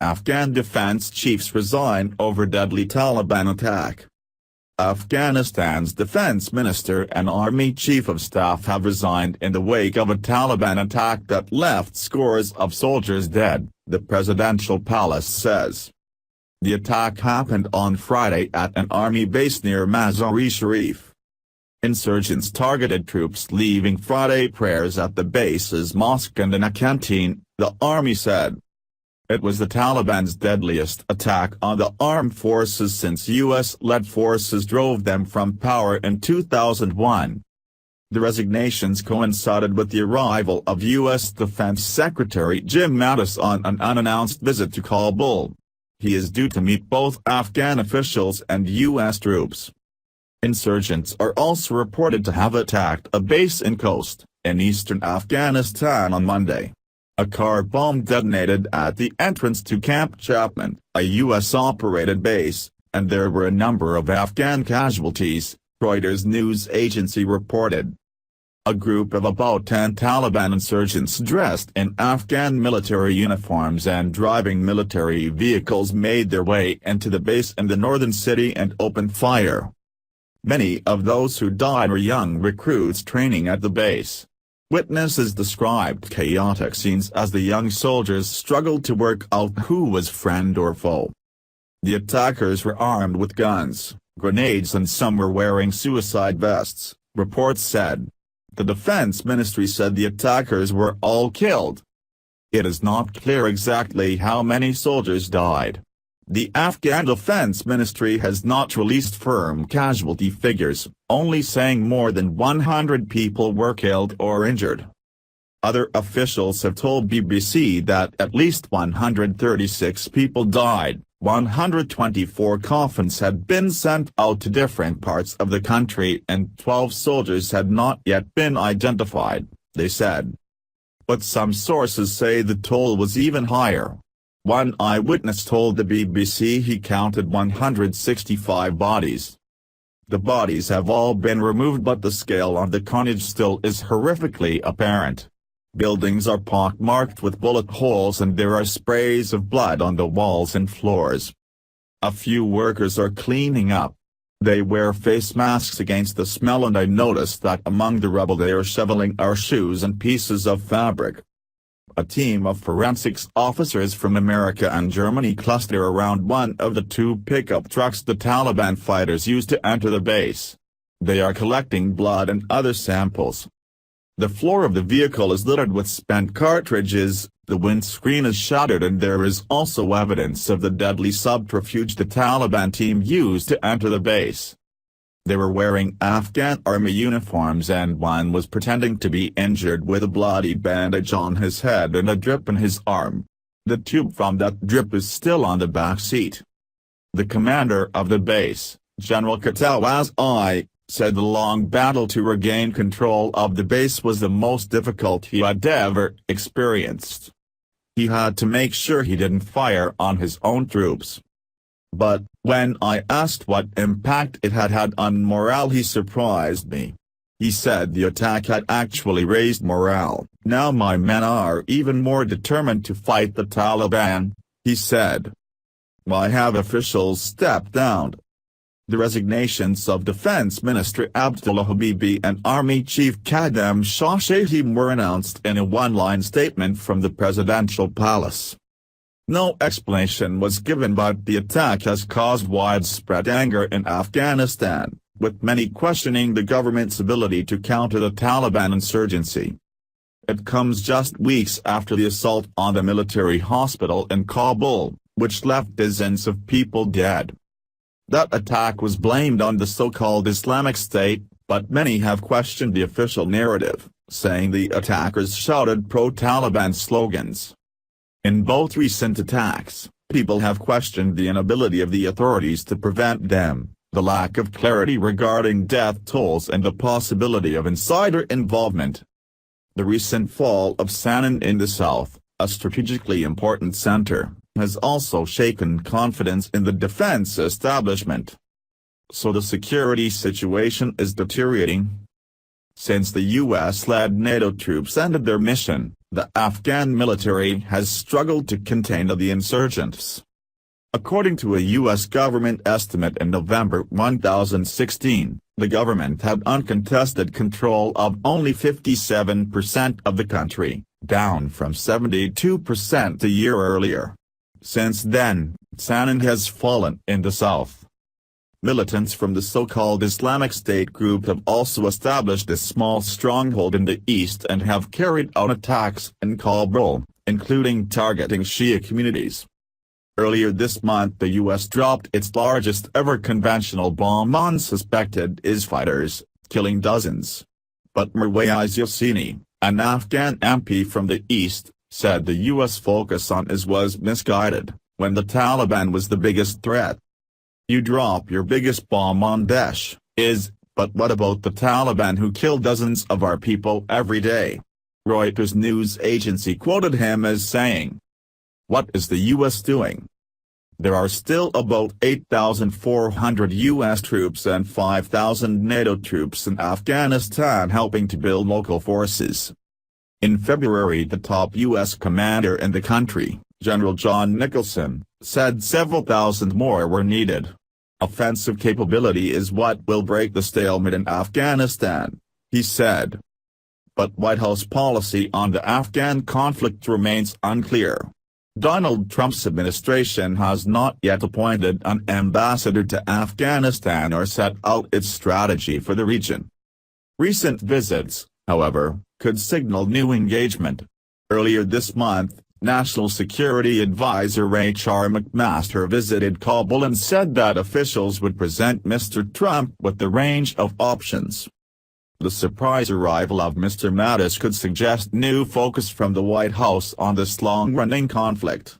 Afghan defense chiefs resign over deadly Taliban attack. Afghanistan's defense minister and army chief of staff have resigned in the wake of a Taliban attack that left scores of soldiers dead, the presidential palace says. The attack happened on Friday at an army base near Mazar-e-Sharif. Insurgents targeted troops leaving Friday prayers at the base's mosque and in a canteen, the army said. It was the Taliban's deadliest attack on the armed forces since U.S.-led forces drove them from power in 2001. The resignations coincided with the arrival of U.S. Defense Secretary Jim Mattis on an unannounced visit to Kabul. He is due to meet both Afghan officials and U.S. troops. Insurgents are also reported to have attacked a base in in eastern Afghanistan on Monday. A car bomb detonated at the entrance to Camp Chapman, a U.S.-operated base, and there were a number of Afghan casualties, Reuters news agency reported. A group of about 10 Taliban insurgents dressed in Afghan military uniforms and driving military vehicles made their way into the base in the northern city and opened fire. Many of those who died were young recruits training at the base. Witnesses described chaotic scenes as the young soldiers struggled to work out who was friend or foe. The attackers were armed with guns, grenades and some were wearing suicide vests, reports said. The defense ministry said the attackers were all killed. It is not clear exactly how many soldiers died. The Afghan Defense Ministry has not released firm casualty figures, only saying more than 100 people were killed or injured. Other officials have told BBC that at least 136 people died, 124 coffins had been sent out to different parts of the country and 12 soldiers had not yet been identified, they said. But some sources say the toll was even higher. One eyewitness told the BBC he counted 165 bodies. The bodies have all been removed but the scale of the carnage still is horrifically apparent. Buildings are pockmarked with bullet holes and there are sprays of blood on the walls and floors. A few workers are cleaning up. They wear face masks against the smell and I noticed that among the rubble they are shoveling our shoes and pieces of fabric. A team of forensics officers from America and Germany cluster around one of the two pickup trucks the Taliban fighters used to enter the base. They are collecting blood and other samples. The floor of the vehicle is littered with spent cartridges, the windscreen is shattered and there is also evidence of the deadly subterfuge the Taliban team used to enter the base. They were wearing Afghan army uniforms and one was pretending to be injured with a bloody bandage on his head and a drip in his arm. The tube from that drip is still on the back seat. The commander of the base, General Katawaz said the long battle to regain control of the base was the most difficult he had ever experienced. He had to make sure he didn't fire on his own troops. But, when I asked what impact it had had on morale he surprised me. He said the attack had actually raised morale. Now my men are even more determined to fight the Taliban, he said. Why have officials stepped down? The resignations of Defense Minister Abdullah Habibi and Army Chief Qadem Shah Shahim were announced in a one-line statement from the presidential palace. No explanation was given but the attack has caused widespread anger in Afghanistan, with many questioning the government's ability to counter the Taliban insurgency. It comes just weeks after the assault on the military hospital in Kabul, which left dozens of people dead. That attack was blamed on the so-called Islamic State, but many have questioned the official narrative, saying the attackers shouted pro-Taliban slogans. In both recent attacks, people have questioned the inability of the authorities to prevent them, the lack of clarity regarding death tolls and the possibility of insider involvement. The recent fall of Sanan in the south, a strategically important center, has also shaken confidence in the defense establishment. So the security situation is deteriorating. Since the U.S.-led NATO troops ended their mission, the Afghan military has struggled to contain the insurgents. According to a U.S. government estimate in November 2016, the government had uncontested control of only 57% of the country, down from 72% a year earlier. Since then, sanity has fallen in the south. Militants from the so-called Islamic State group have also established a small stronghold in the east and have carried out attacks in Kabul, including targeting Shia communities. Earlier this month the U.S. dropped its largest ever conventional bomb on suspected IS fighters, killing dozens. But Mirwais Yassini, an Afghan MP from the east, said the U.S. focus on IS was misguided, when the Taliban was the biggest threat. You drop your biggest bomb on Daesh, IS, but what about the Taliban who kill dozens of our people every day? Reuters news agency quoted him as saying, "What is the U.S. doing? There are still about 8,400 U.S. troops and 5,000 NATO troops in Afghanistan helping to build local forces." In February the top U.S. commander in the country, General John Nicholson, said several thousand more were needed. "Offensive capability is what will break the stalemate in Afghanistan," he said. But White House policy on the Afghan conflict remains unclear. Donald Trump's administration has not yet appointed an ambassador to Afghanistan or set out its strategy for the region. Recent visits, however, could signal new engagement. Earlier this month, National Security Advisor H.R. McMaster visited Kabul and said that officials would present Mr. Trump with the range of options. The surprise arrival of Mr. Mattis could suggest new focus from the White House on this long-running conflict.